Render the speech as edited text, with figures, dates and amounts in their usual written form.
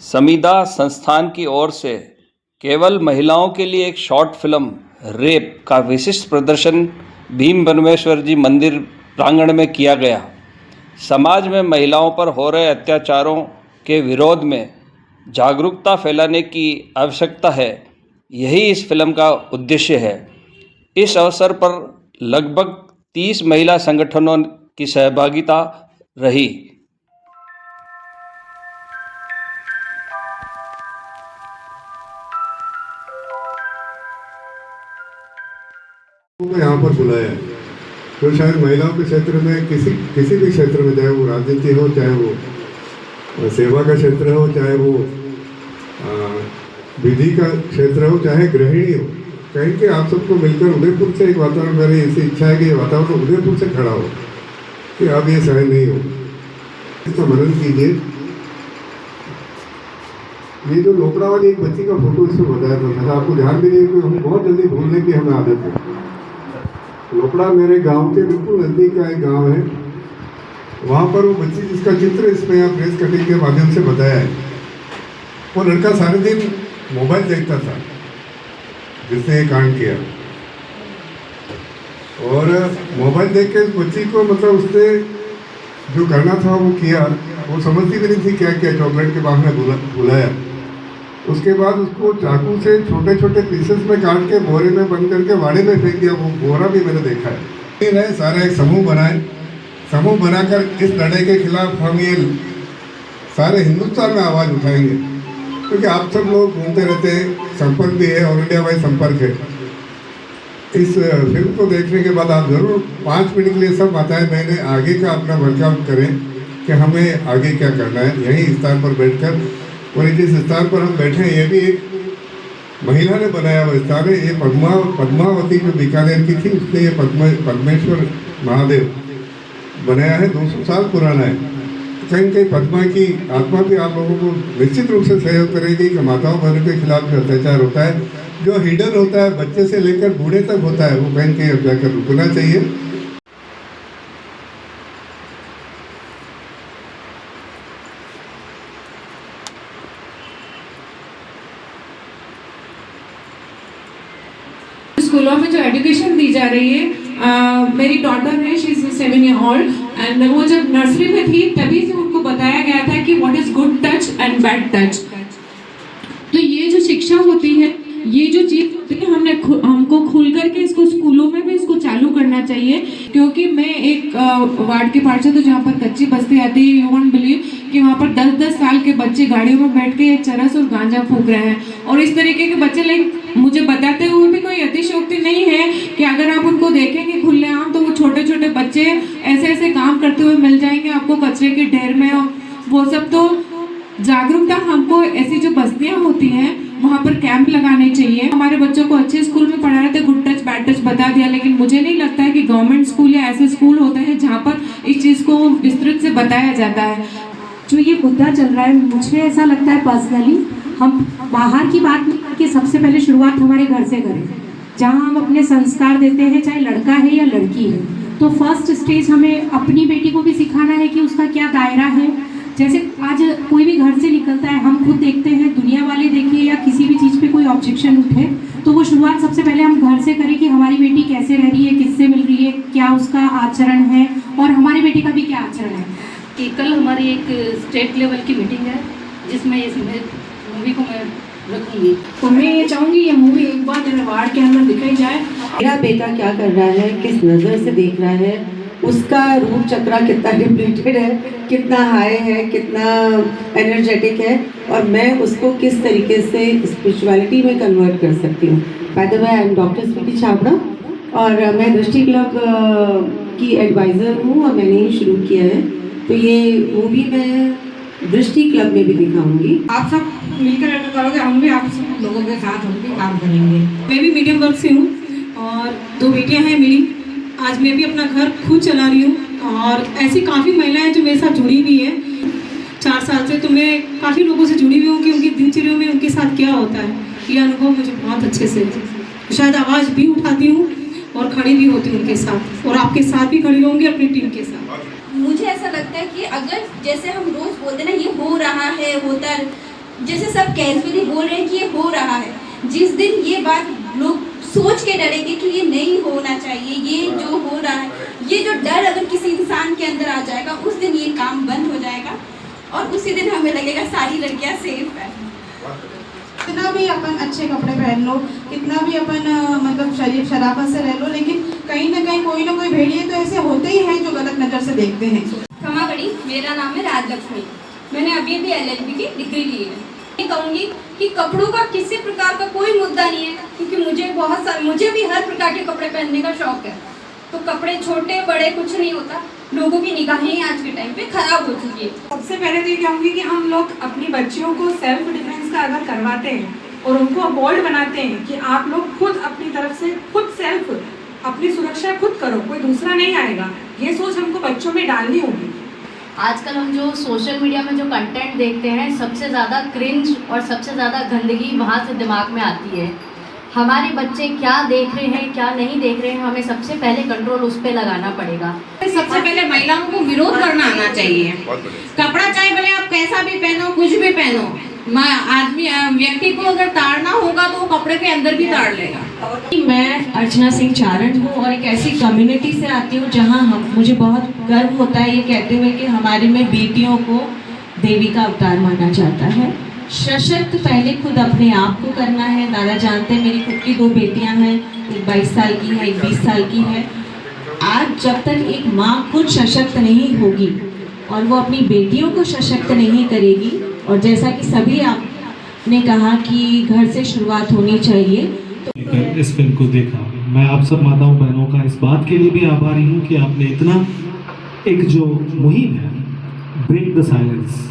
समीदा संस्थान की ओर से केवल महिलाओं के लिए एक शॉर्ट फिल्म रेप का विशिष्ट प्रदर्शन भीम बन्वेश्वर जी मंदिर प्रांगण में किया गया। समाज में महिलाओं पर हो रहे अत्याचारों के विरोध में जागरूकता फैलाने की आवश्यकता है, यही इस फिल्म का उद्देश्य है। इस अवसर पर लगभग 30 महिला संगठनों की सहभागिता रही। यहाँ पर बुलाया जो शायद महिलाओं के क्षेत्र में किसी भी क्षेत्र में, चाहे वो राजनीति हो, चाहे वो सेवा का क्षेत्र हो, चाहे वो विधि का क्षेत्र हो, चाहे गृहिणी हो, कहीं के आप सबको मिलकर उदयपुर से एक वातावरण, मेरी ऐसी इच्छा है कि ये वातावरण उदयपुर से खड़ा हो कि अब ये सहन नहीं हो। इसका मनन कीजिए। ये जो लोकड़ा वाली एक बच्ची का फोटो इसमें बताया था, आपको ध्यान भी नहीं कि हम बहुत जल्दी भूलने की हमें आदत है। लोकड़ा मेरे गांव के बिल्कुल नज़दीक का एक गांव है। वहाँ पर वो बच्ची जिसका चित्र इसमें यहाँ प्रेस कटिंग के माध्यम से बताया है, वो लड़का सारे दिन मोबाइल देखता था जिसने ये कांड किया, और मोबाइल देख के उस बच्ची को मतलब उसने जो करना था वो किया। वो समझती भी नहीं थी क्या क्या, चॉकलेट के बहाने बुलाया। उसके बाद उसको चाकू से छोटे छोटे पीसेस में काट के बोरे में बंद करके वाड़े में फेंक दिया। वो बोरा भी मैंने देखा है। सारा एक समूह बनाए, समूह बनाकर इस लड़ाई के खिलाफ हम ये सारे हिंदुस्तान में आवाज़ उठाएंगे, क्योंकि आप सब लोग घूमते रहते हैं, संपर्क भी है, ऑल इंडिया वाइज संपर्क है। इस फिल्म को देखने के बाद आप ज़रूर 5 मिनट के लिए सब बताएं मैंने आगे का अपना वर्कआउट करें कि हमें आगे क्या करना है। यहीं स्थान पर बैठकर, और जिस स्थान पर हम बैठे हैं ये भी एक महिला ने बनाया हुआ स्थान है। ये पद्मावती जो बीकानेर की थी, उसने ये पद्मेश्वर महादेव बनाया है, 200 साल पुराना है। कहीं कहीं पद्मा की आत्मा भी आप लोगों को निश्चित रूप से सहयोग करेगी कि माताओं बहनों के खिलाफ जो अत्याचार होता है, जो हिडन होता है, बच्चे से लेकर बूढ़े तक होता है, वो कहीं कहीं अब जाकर रुकना चाहिए। स्कूलों में जो एजुकेशन दी जा रही है, मेरी डॉटर है, she is 7 year old, and वो जब नर्सरी में थी तभी से उनको बताया गया था कि what is good touch and bad touch. तो ये जो शिक्षा होती है, ये जो चीज होती है, हमको खुल करके इसको स्कूलों में भी इसको चालू करना चाहिए। क्योंकि मैं एक वार्ड के पार्षद हूँ जहाँ पर कच्ची बस्ती आती है। यू वोंट बिलीव कि वहाँ पर 10-10 साल के बच्चे गाड़ियों में बैठ के चरस और गांजा फूंक रहे हैं, और इस तरीके के बच्चे मुझे बताते हुए भी कोई अतिशयोक्ति नहीं है कि अगर आप उनको देखेंगे खुलेआम तो वो छोटे छोटे बच्चे ऐसे ऐसे काम करते हुए मिल जाएंगे आपको कचरे के ढेर में। वो सब तो जागरूकता हमको, ऐसी जो बस्तियां होती हैं वहाँ पर कैंप लगाने चाहिए। हमारे बच्चों को अच्छे स्कूल में पढ़ा रहे थे, गुड टच बैड टच बता दिया, लेकिन मुझे नहीं लगता है कि गवर्नमेंट स्कूल या ऐसे स्कूल होते हैं जहाँ पर इस चीज़ को विस्तृत से बताया जाता है। जो ये मुद्दा चल रहा है, मुझे ऐसा लगता है पर्सनली, हम बाहर की बात नहीं करके सबसे पहले शुरुआत हमारे घर से करें, जहाँ हम अपने संस्कार देते हैं, चाहे लड़का है या लड़की है। तो फर्स्ट स्टेज हमें अपनी बेटी को भी सिखाना है कि उसका क्या दायरा है। जैसे आज कोई भी घर से निकलता है, हम खुद देखते हैं, दुनिया वाले देखिए या किसी भी चीज़ पे कोई ऑब्जेक्शन उठे तो वो शुरुआत सबसे पहले हम घर से करें कि हमारी बेटी कैसे रह रही है, किससे मिल रही है, क्या उसका आचरण है, और हमारी बेटी का भी क्या आचरण है। कि कल हमारी एक स्टेट लेवल की मीटिंग है जिसमें इस मूवी को मैं रखूँगी। तो मैं ये चाहूँगी ये मूवी एक बार मेरे वार्ड के अंदर दिखाई जाए। मेरा बेटा क्या कर रहा है, किस नज़र से देख रहा है, उसका रूप चक्रा कितना डिप्लीटेड है, कितना हाई है, कितना एनर्जेटिक है, और मैं उसको किस तरीके से स्पिरिचुअलिटी में कन्वर्ट कर सकती हूँ। By the way I am doctor Smriti Chhabra और मैं दृष्टि क्लब की एडवाइज़र हूँ और मैंने ही शुरू किया है। तो ये मूवी मैं दृष्टि क्लब में भी दिखाऊंगी। आप सब मिलकर अगर करोगे, हम भी आप सब लोगों के साथ हम भी काम करेंगे। मैं भी मीडियम वर्ग से हूँ और 2 बेटियाँ हैं मेरी। आज मैं भी अपना घर खुद चला रही हूँ और ऐसी काफ़ी महिलाएं जो मेरे साथ जुड़ी हुई हैं 4 साल से। तो मैं काफ़ी लोगों से जुड़ी हुई हूँ कि उनकी दिनचर्या में उनके साथ क्या होता है, ये अनुभव मुझे बहुत अच्छे से, शायद आवाज़ भी उठाती हूँ और खड़ी भी होती हूँ उनके साथ, और आपके साथ भी खड़ी रहूँगी अपनी टीम के साथ। मुझे ऐसा लगता है कि अगर जैसे हम रोज़ बोलते ना ये हो रहा है, होता है, जैसे सब कैजुअली बोल रहे हैं कि ये हो रहा है, जिस दिन ये बात लोग सोच के डरेंगे कि ये नहीं होना चाहिए, ये जो हो रहा है, ये जो डर अगर किसी इंसान के अंदर आ जाएगा, उस दिन ये काम बंद हो जाएगा और उसी दिन हमें लगेगा सारी लड़कियां सेफ है। कितना भी अपन अच्छे कपड़े पहन लो, कितना भी अपन मतलब शराफत से रह लो, लेकिन कहीं ना कहीं कोई ना कोई भेड़िए तो ऐसे होते ही हैं जो गलत नज़र से देखते हैं। क्षमा करी, मेरा नाम है राजलक्ष्मी। मैंने अभी भी LLB की डिग्री ली है। मैं कहूँगी कि कपड़ों का किसी प्रकार का कोई मुद्दा नहीं है, क्योंकि मुझे भी हर प्रकार के कपड़े पहनने का शौक है। तो कपड़े छोटे बड़े कुछ नहीं होता, लोगों की निगाहें आज के टाइम पे खराब हो चुकी है। सबसे पहले तो ये कहूँगी कि हम लोग अपनी बच्चियों को सेल्फ डिफेंस का अगर करवाते हैं और उनको बोल्ड बनाते हैं कि आप लोग खुद अपनी तरफ से खुद सेल्फ अपनी सुरक्षा खुद करो, कोई दूसरा नहीं आएगा, ये सोच हमको बच्चों में डालनी होगी। आजकल हम जो सोशल मीडिया में जो कंटेंट देखते हैं, सबसे ज़्यादा क्रिंज और सबसे ज़्यादा गंदगी वहाँ से दिमाग में आती है। हमारे बच्चे क्या देख रहे हैं क्या नहीं देख रहे हैं, हमें सबसे पहले कंट्रोल उस पर लगाना पड़ेगा। सबसे पहले महिलाओं को विरोध करना आना चाहिए। कपड़ा चाहे भले आप कैसा भी पहनो, कुछ भी पहनो, व्यक्ति को अगर ताड़ना होगा तो वो कपड़े के अंदर भी ताड़ लेगा। मैं अर्चना सिंह चारण हूँ और एक ऐसी कम्युनिटी से आती हूँ जहाँ मुझे बहुत गर्व होता है ये कहते हुए कि हमारे में बेटियों को देवी का अवतार माना जाता है। सशक्त पहले खुद अपने आप को करना है। दादा जानते हैं मेरी खुद की 2 बेटियां हैं, एक 22 साल की है, एक 20 साल की है। आज जब तक एक माँ खुद सशक्त नहीं होगी और वो अपनी बेटियों को सशक्त नहीं करेगी, और जैसा कि सभी आपने कहा कि घर से शुरुआत होनी चाहिए, तो इस फिल्म को देखा। मैं आप सब माताओं बहनों का इस बात के लिए भी आभारी हूँ कि आपने इतना एक जो मुहिम है ब्रेक द साइलेंस,